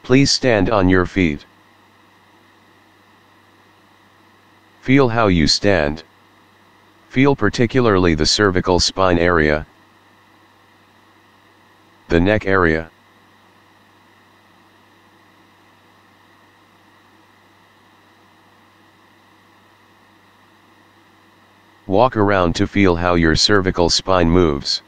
Please stand on your feet. Feel how you stand. Feel particularly the cervical spine area, the neck area. Walk around to feel how your cervical spine moves.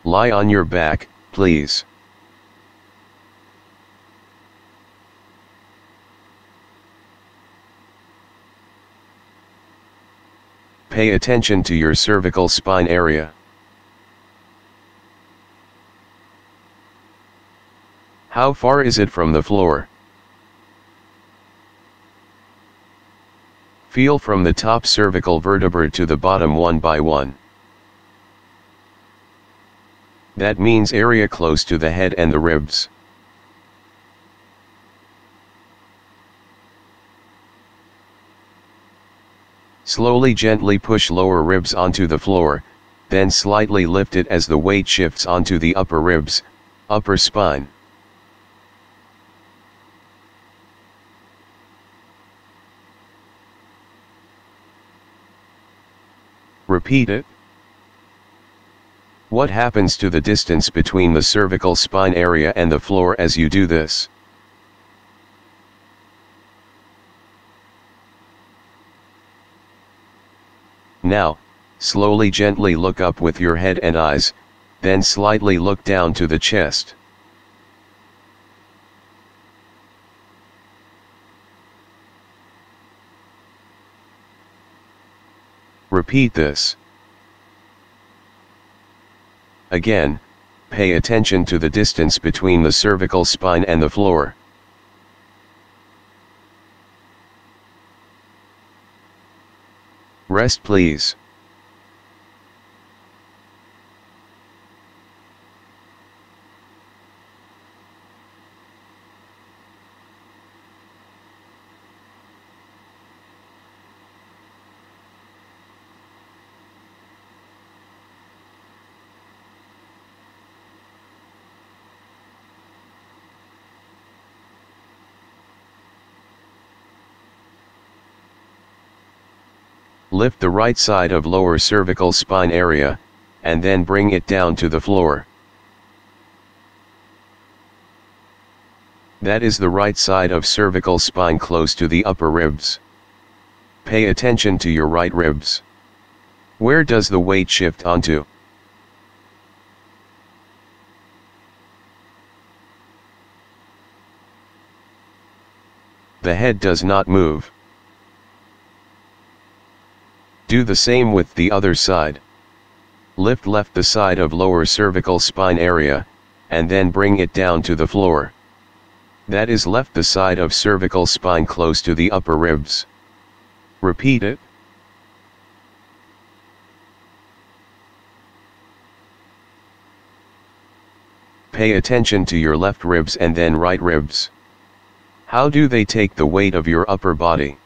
Lie on your back, please. Pay attention to your cervical spine area. How far is it from the floor? Feel from the top cervical vertebra to the bottom one by one. That means area close to the head and the ribs. Slowly gently push lower ribs onto the floor, then slightly lift it as the weight shifts onto the upper ribs, upper spine. Repeat it. What happens to the distance between the cervical spine area and the floor as you do this? Now, slowly gently look up with your head and eyes, then slightly look down to the chest. Repeat this. Again, pay attention to the distance between the cervical spine and the floor. Rest, please. Lift the right side of lower cervical spine area, and then bring it down to the floor. That is the right side of cervical spine close to the upper ribs. Pay attention to your right ribs. Where does the weight shift onto? The head does not move. Do the same with the other side. Lift left the side of lower cervical spine area, and then bring it down to the floor. That is left the side of cervical spine close to the upper ribs. Repeat it. Pay attention to your left ribs and then right ribs. How do they take the weight of your upper body?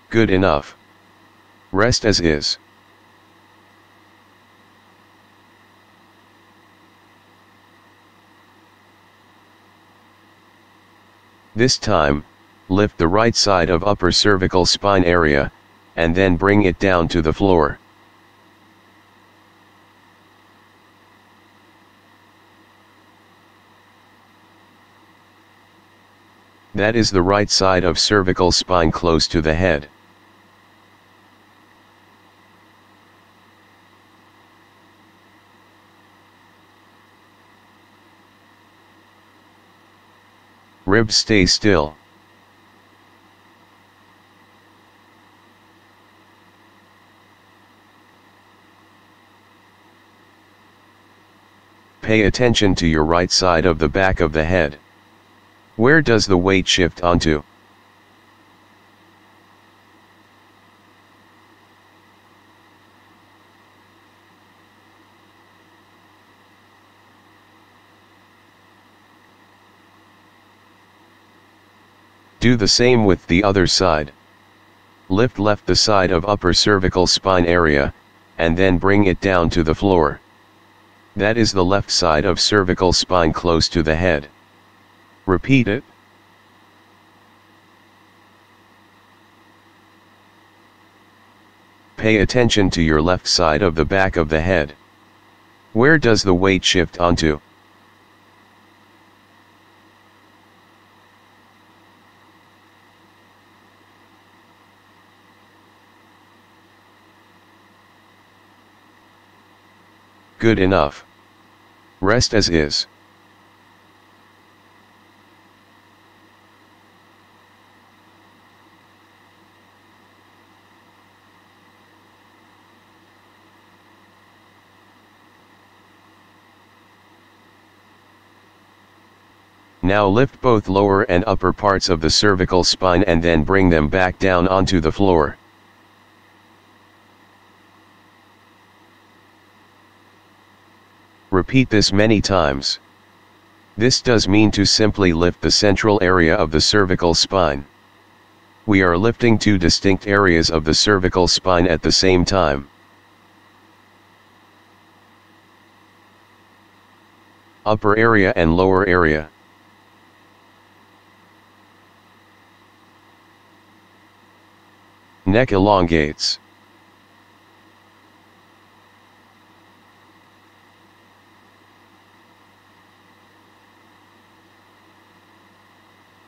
Good enough. Rest as is. This time, lift the right side of upper cervical spine area, and then bring it down to the floor. That is the right side of cervical spine close to the head. Ribs stay still. Pay attention to your right side of the back of the head. Where does the weight shift onto? Do the same with the other side. Lift left the side of upper cervical spine area, and then bring it down to the floor. That is the left side of cervical spine close to the head. Repeat it. Pay attention to your left side of the back of the head. Where does the weight shift onto? Good enough. Rest as is. Now lift both lower and upper parts of the cervical spine and then bring them back down onto the floor. Repeat this many times. This does mean to simply lift the central area of the cervical spine. We are lifting two distinct areas of the cervical spine at the same time. Upper area and lower area. Neck elongates.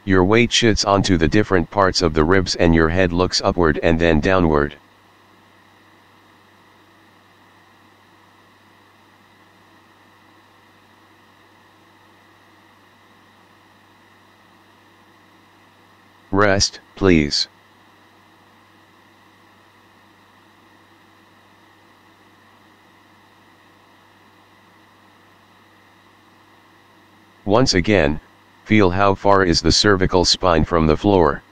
Your weight shifts onto the different parts of the ribs and your head looks upward and then downward. Rest, please. Once again, feel how far is the cervical spine from the floor.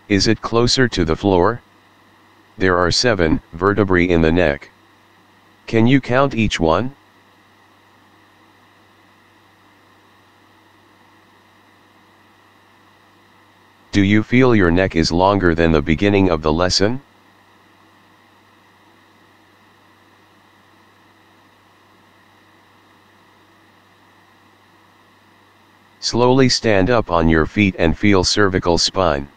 Is it closer to the floor? There are 7 vertebrae in the neck. Can you count each one? Do you feel your neck is longer than the beginning of the lesson? Slowly stand up on your feet and feel cervical spine.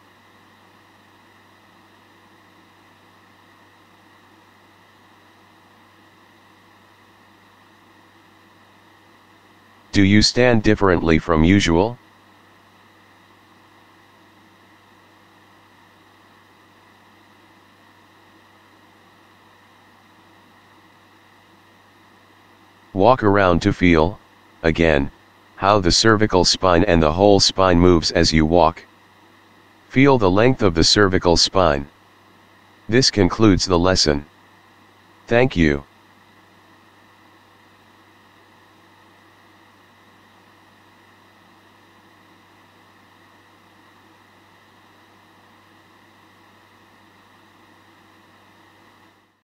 Do you stand differently from usual? Walk around to feel, again, how the cervical spine and the whole spine moves as you walk. Feel the length of the cervical spine. This concludes the lesson. Thank you.